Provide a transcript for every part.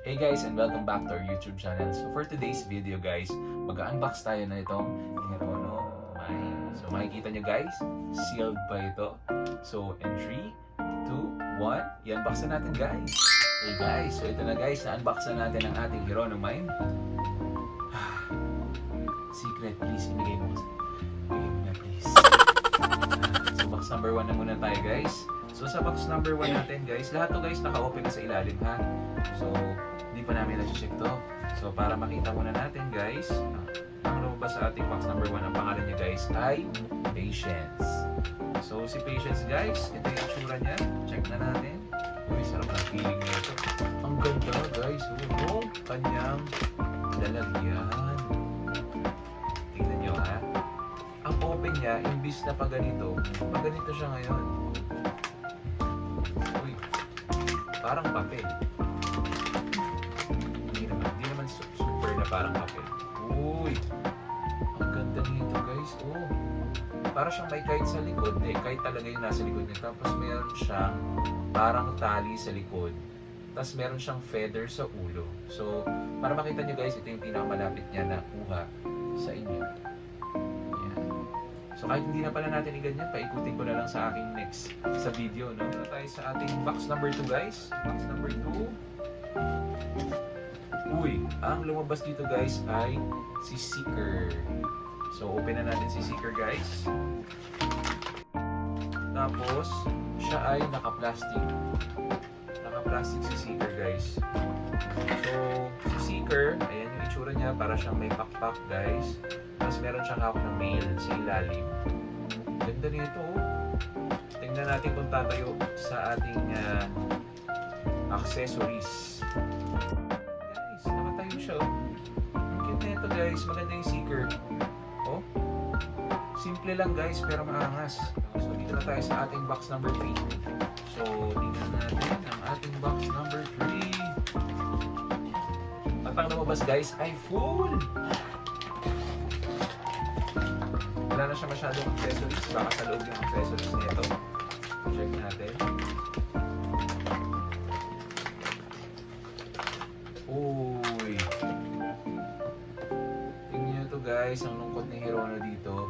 Hey guys, and welcome back to our YouTube channel. So for today's video guys, mag-unbox tayo na itong Hirono Mine. So makikita nyo guys, sealed pa ito. So in 3, 2, 1, i-unbox na natin guys. Hey guys, so ito na guys, na-unbox na natin ang ating Hirono Mine. Secret, please, ibigay mo kasi. Ibigay mo na please. So box number 1 na muna tayo guys. So sa box number 1 natin guys, lahat to guys naka-open na sa ilalim ha. So hindi pa namin na-check to. So para makita muna natin guys, ang lumabas sa ating box number 1, ang pangalan niya guys ay Patience. So si Patience guys, ito yung itsura niya. Check na natin. Uy, sarap ng feeling nito. Ang ganda guys, yung kanyang lalagyan. Tingnan nyo ha. Ang open niya, imbis na pag ganito siya ngayon. Uy, parang papel. Hindi naman super na parang papel. Uy, ang ganda nito guys. Oh, para siyang may kite sa likod. Kite talaga yung nasa likod niya. Tapos meron siyang parang tali sa likod. Tapos meron siyang feather sa ulo. So, para makita nyo guys, ito yung pinakamalapit niya na kuha sa inyo. So kahit hindi na pala natin i-ganyan, paikutin ko na lang sa aking next sa video, no? Muna tayo sa ating box number 2 guys. Box number 2. Uy, ang lumabas dito guys ay si Seeker. So open na natin si Seeker guys. Tapos, siya ay naka-plastic. Naka-plastic si Seeker guys. So, si Seeker, ayan yung itsura niya, para siyang may pakpak guys. Tapos meron siyang hawak ng mail sa ilalim. Ganda nito oh. Tingnan natin kung tatayo sa ating accessories. Guys, nakatayo siya oh. Ang cute nito guys, maganda yung Seeker. Oh, simple lang guys pero maangas. So dito na tayo sa ating box number 3. So tingnan natin ang ating box number 3. At ang lumabas guys ay full! Wala na siya masyadong accessories. Baka sa loob yung accessories nito. Check natin. Uy! Tingnan nyo to guys. Ang lungkot ni Hirono dito.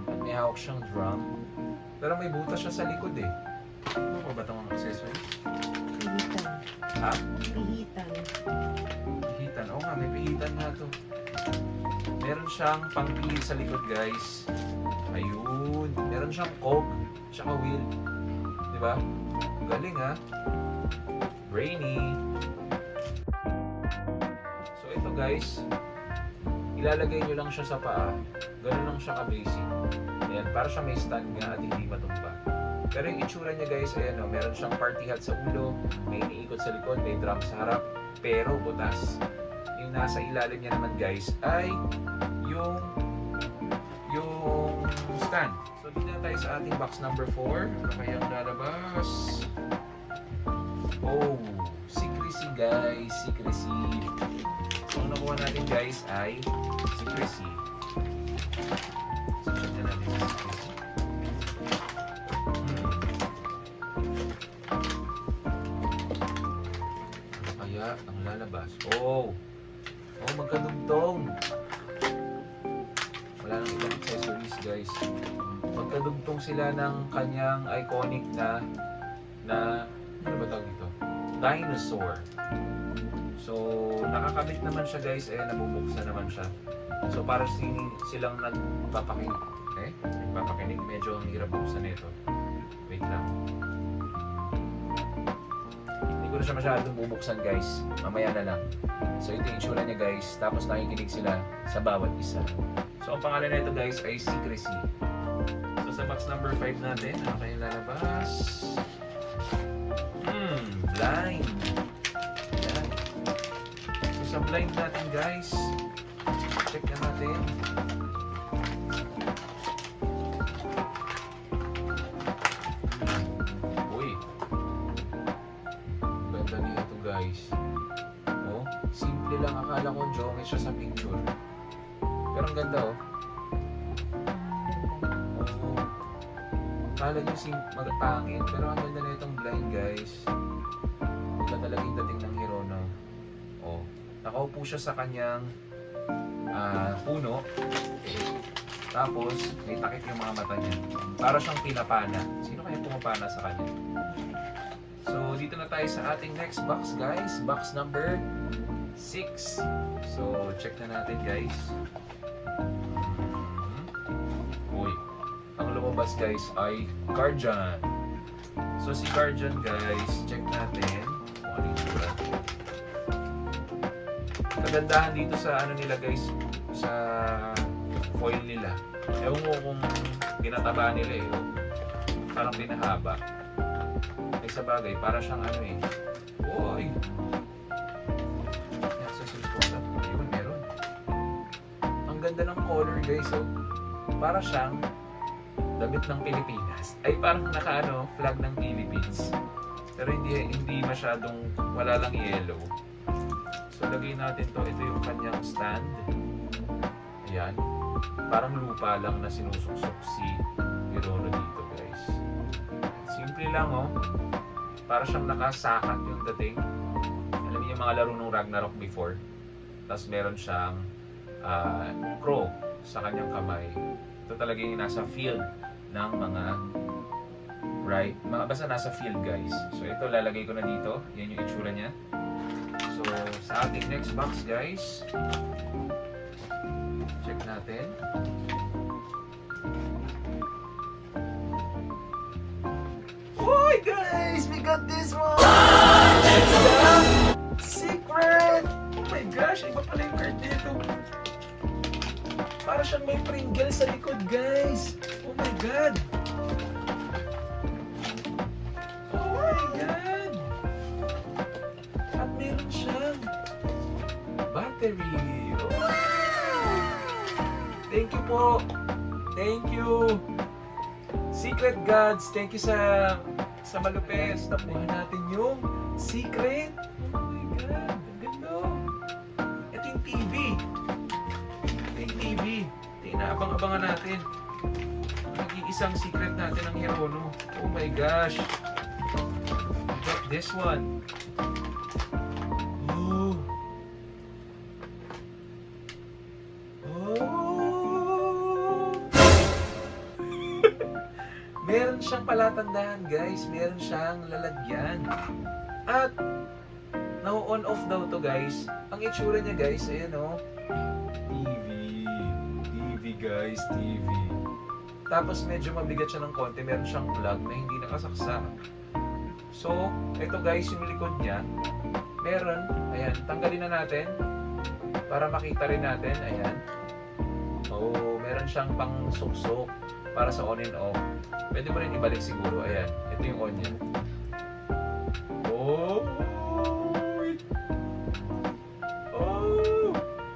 At may hawak siyang drum. Pero may butas siya sa likod eh. Ano pa ba itong accessories? Pihitan. Ha? Pihitan. Pihitan. Oo nga, may pihitan nga to. Meron siyang pangpihit sa likod guys. Ayun. Meron siyang coke, tsaka wheel. Diba? Galing ha. Brainy. So ito guys, ilalagay nyo lang siya sa paa. Ganun lang siya ka-basic. Ayan, para siya may stand nga at hindi matumba. Pero yung itsura niya guys, ayan o, meron siyang party hat sa ulo, may iniikot sa likod, may drum sa harap, pero butas. Yung nasa ilalim niya naman guys ay yung stand. So dito na tayo sa ating box number 4. Ano kayang lalabas? Oh, secrecy guys, secrecy. So ang nakuha natin guys ay secrecy. So check na natin sa secrecy. Ano kaya ang lalabas? Oh, magkadugtong. Wala nang ibang accessories guys. Magkadugtong sila ng kanyang iconic na ano ba tawag dito? Dinosaur. So nakakabit naman siya guys, nabubuksan naman siya. So para silang nagpapakinig. Nagpapakinig, medyo ang hirap buksan nito. Wait lang. Hindi ko na siya masyadong bubuksan guys. Mamaya na lang. So ito yung itsura niya guys. Tapos nakikinig sila sa bawat isa. So ang pangalan nito guys ay Secrecy. So sa box number 5 natin, ano kayong lalabas? Blind. Yan. So sa blind natin guys, check na natin. Uy. Ganda nito guys. Oh, simple lang, akala ko jongit siya sa picture. Pero ang ganda oh. Oh. Akala nyo magpangit, pero ang ganda na itong blind guys. Iba talaga yung dating ng Hirono. Nakaupo siya sa kanyang puno. Tapos, may takip yung mga mata niya. Para siyang pinapana. Sino kaya pumapana sa kanya? So, dito na tayo sa ating next box, guys. Box number 6. So, check na natin, guys. Uy. Ang lumabas, guys, ay Guardian. So, si Guardian, guys, check natin kung ano yung itsura. Kagandahan dito sa ano nila, guys, sa foil nila. Ewan ko kung binataba nila eh. Parang pinahaba. Ay sa bagay, para siyang ano eh. Uy! Accessories ko lang. Ayun, meron. Ang ganda ng color, guys. Oh. Para siyang damit ng Pilipinas. Ay parang naka-ano, flag ng Philippines. Pero hindi masyadong, wala lang yellow. So lagay natin to. Ito yung kanyang stand. Ayan. Parang lupa lang na sinusuksok si Hiroro dito, guys. Simple lang, oh. Para siyang nakasakat yung dating. Alam niyo yung mga laro ng Ragnarok before. Tapos meron siyang crow sa kanyang kamay. Ito talaga yung nasa field ng mga basta nasa field, guys. So ito lalagay ko na dito. Yan yung itsura niya. So sa ating next box, guys, check natin. Uy, guys, we got this one! Secret! Oh my gosh, iba pala yung card dito. Para siyang may Pringle sa likod, guys. Oh my God! Oh my God! At meron siyang battery. Wow! Thank you po. Thank you. Secret Gods, thank you sa malupes. Nakuha natin yung secret. Oh my God, ang ganda. Ito yung TV. Ito yung TV. Ito yung naabang-abangan natin. Nag-iisang secret natin ng Hirono. Oh my gosh. We got this one. Oh. Meron siyang palatandaan, guys. Meron siyang lalagyan. At na-on off daw to, guys. Ang itsura niya, guys, ayan o. TV. TV, guys. TV. Tapos medyo mabigat siya ng konti. Meron siyang plug na hindi nakasaksak. So, ito, guys, yung likod niya. Meron. Ayan. Tanggalin na natin. Para makita rin natin. Ayan. Oh, meron siyang pang suksok para sa on and off. Pwede mo rin ibalik siguro. Ayan. Ito yung on niya. Oh! Oh!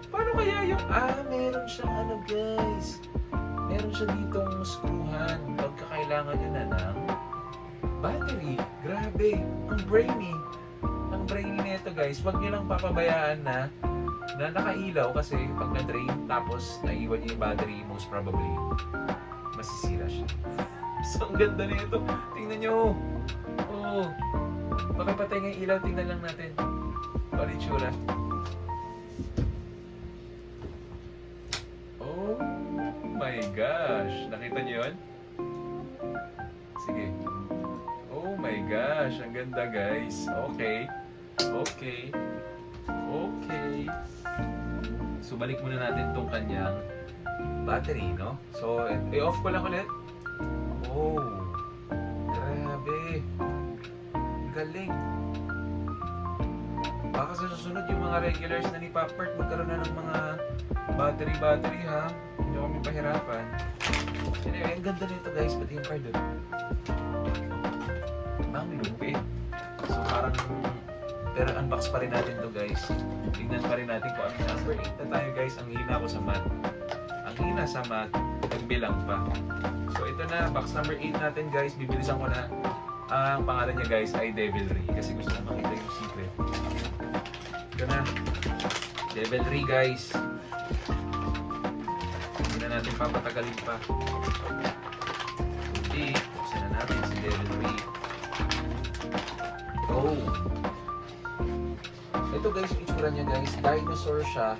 Paano kaya yung... meron siyang ano, guys. Meron siya ditong screwhan. Pagkakailangan nyo na ng battery. Grabe. Ang brainy. Ang brainy nito, guys. Huwag nyo lang papabayaan na nakailaw kasi pag na-drain tapos naiwan niyo yung battery, most probably masisira siya. So, ang ganda nito. Tingnan nyo. Oh. Pakipatay nga yung ilaw. Tingnan lang natin. Ano yung tsura? Oh my gosh. Nakita nyo yun? Sige. Oh my gosh. Ang ganda, guys. Okay. Okay. Okay. So, balik muna natin itong kanyang battery, no? So, i-off ko lang ulit. Oh, grabe. Galing. Baka sa susunod yung mga regulars na ni Papert magkaroon na ng mga battery, ha? Hindi kami pahirapan. Anyway, ang ganda nito, guys. Pati yung card, ang lupit. So, parang pero unbox pa rin natin to, guys. Tingnan pa rin natin kung ano number 8 na tayo, guys. Ang hina ko sa math. Ang hina sa math, nagbilang pa. So ito na, box number 8 natin, guys. Bibilisan ko na. Ang pangalan niya, guys, ay Devilry. Kasi gusto ko makita yung secret. Ito na. Devilry, guys. Hindi na natin papatagalin pa. Okay, buksan na natin si Devilry. Oh! ito guys, yung itsura niya guys, dinosaur siya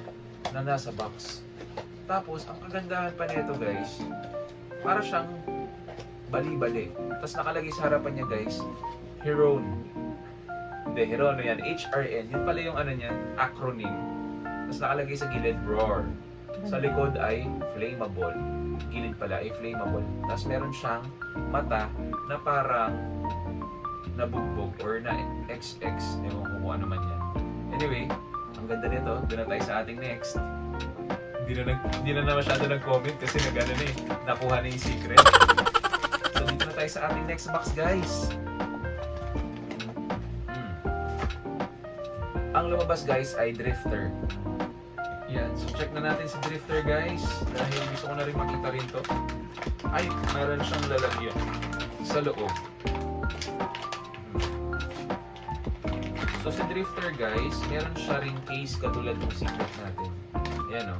na nasa box. Tapos, ang kagandahan pa nito guys, para siyang bali-bali. Tapos nakalagay sa harapan niya guys, Heron. Hindi, Heron yan, HRN. Yun pala yung ano niya, acronym. Tapos nakalagay sa gilid, Roar. Sa likod ay Flammable. Gilid pala ay Flammable. Tapos meron siyang mata na parang nabugbog or na XX. Ewan ko kung ano man yan. Anyway, ang ganda nito. Doon na tayo sa ating next. Hindi na masyado nag-comment kasi nag-ano na eh. Nakuha na yung secret. So dito na tayo sa ating next box guys. Ang lumabas guys ay Drifter. Yan. So check na natin si Drifter guys. Dahil gusto ko na rin makita rin to. Ay, meron siyang lalagyan sa loob. So si Drifter guys, meron siya ring case katulad ng secret natin. Ayan o.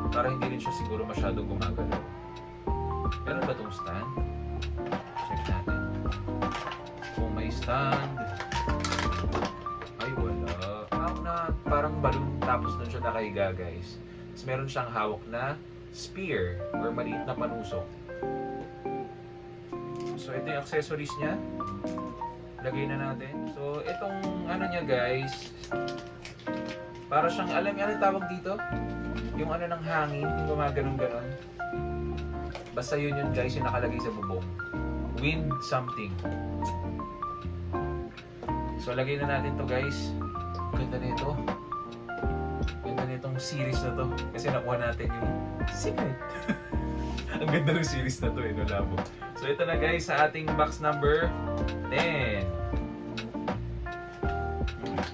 Para hindi rin siya siguro masyadong gumagalaw. Meron ba itong stand? Check natin. Kung may stand. Ay wala. Na parang balloon tapos doon siya nakahiga guys. Tapos meron siyang hawak na spear or maliit na panusok. So ito yung accessories niya. Lagay na natin. So, itong ano niya guys, para siyang, alam niyo ano tawag dito? Yung ano ng hangin, yung gumaganon-ganon. Basta yun guys, yung nakalagay sa bubong. Wind something. So, lagay na natin to guys. Ganda nito. Ganda nitong series na to. Kasi nakuha natin yung secret. Ang ganda ng series na to eh, no labo. So ito na guys sa ating box number 10.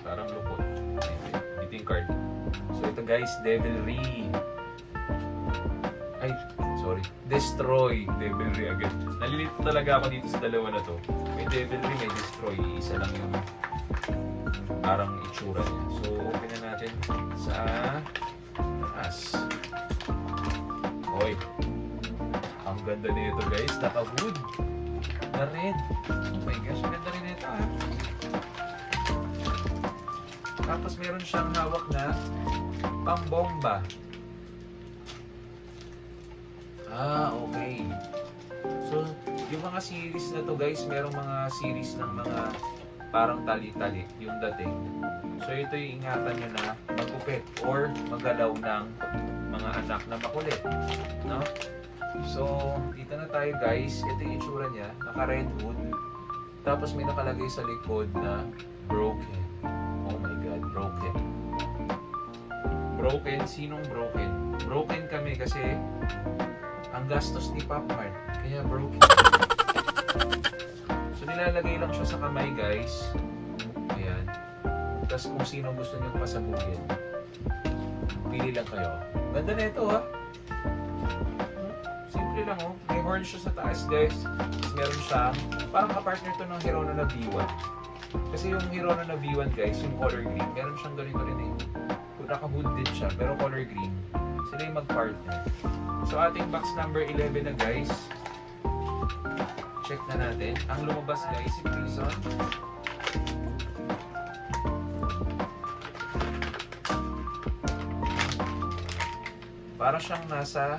Parang lupot. Ito yung card. So ito guys, Devilry. Ay, sorry. Destroy. Devilry agad. Nalilito talaga ako dito sa dalawa na to. May Devilry, may Destroy. Isa lang yung parang itsura niya. So open na natin sa taas. Oy. Ang ganda nito guys, naka-wood na red. Oh my gosh, ang ganda rin nito ha. Tapos meron siyang hawak na pambomba. Ah, okay. So, yung mga series na to guys, merong mga series ng mga parang tali-tali yung dating. So, ito yung ingatan nyo na magupit or magalaw ng mga anak na makulit. No? So, dito na tayo guys. Ito yung itsura niya. Naka-red wood. Tapos may nakalagay sa likod na broken. Oh my God, broken. Broken? Sinong broken? Broken kami kasi ang gastos ni Pop Mart. Kaya broken. So, nilalagay lang siya sa kamay guys. Ayan. Tapos kung sino gusto niyong pasabugin, pili lang kayo. Ganda na ito ha. Simple lang oh. May horn siya sa taas guys. Tapos meron siyang, parang kapartner to ng Hirona na V1. Kasi yung Hirona na V1 guys, yung color green, meron siyang ganito rin eh. Naka-hood din siya, pero color green. Sila yung mag-partner. So ating box number 11 na guys. Check na natin. Ang lumabas guys, si Prison. Para siyang nasa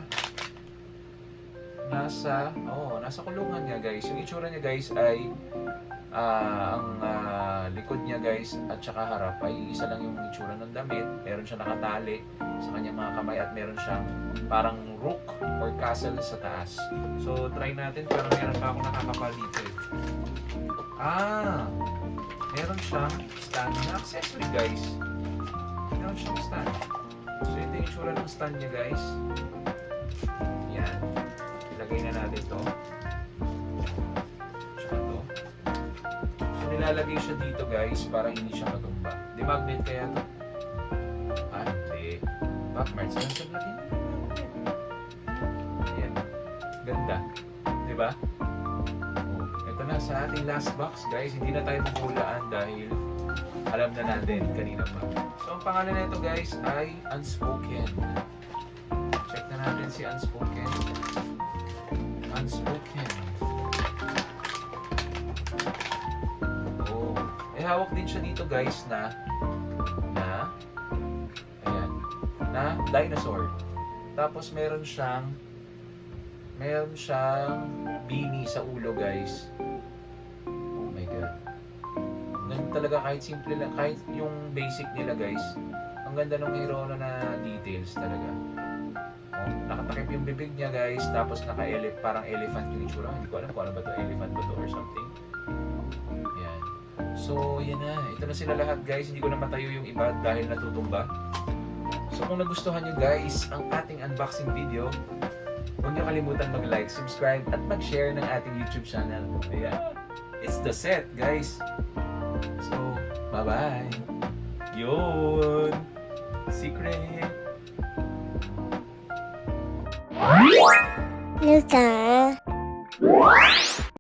kulungan niya guys. Yung itsura niya guys ay ang likod niya guys at saka harap ay isa lang yung itsura ng damit. Meron siya nakatali sa kanyang mga kamay at meron siyang parang rook or castle sa taas. So try natin, parang meron pa akong nakakapal dito eh. Meron siyang stand na accessory guys. Meron siyang stand. So ito yung itsura ng stand niya guys. Yan. Ilagay na natin to. Tsaka to. So nilalagay siya dito guys para hindi siya matumba. Di magnet kaya to? Hindi. Backmarks lang siya lagay. Ayan. Ganda. Diba? Oh, ito na sa ating last box guys. Hindi na tayo magulaan dahil alam na natin kanina pa. So ang pangalan nito guys ay Unspoken. Check na natin si Unspoken. Unspoken. Oh. Eh hawak din siya dito guys na dinosaur. Tapos meron siyang beanie sa ulo, guys. Oh my god. Ganun talaga, kahit simple lang, kahit yung basic nila, guys. Ang ganda ng Hirono na details talaga. Oh, nakatakip yung bibig niya, guys. Tapos parang elephant yung itsura. Hindi ko alam kung ano ba to, elephant ba to or something. Yan. So, yan na. Ito na sila lahat, guys. Hindi ko na matayo yung iba dahil natutumba. So, kung nagustuhan nyo, guys, ang ating unboxing video, huwag nyo kalimutan mag-like, subscribe, at mag-share ng ating YouTube channel. Ayan. It's the set, guys. So, bye-bye. Yun. Secret. Luca.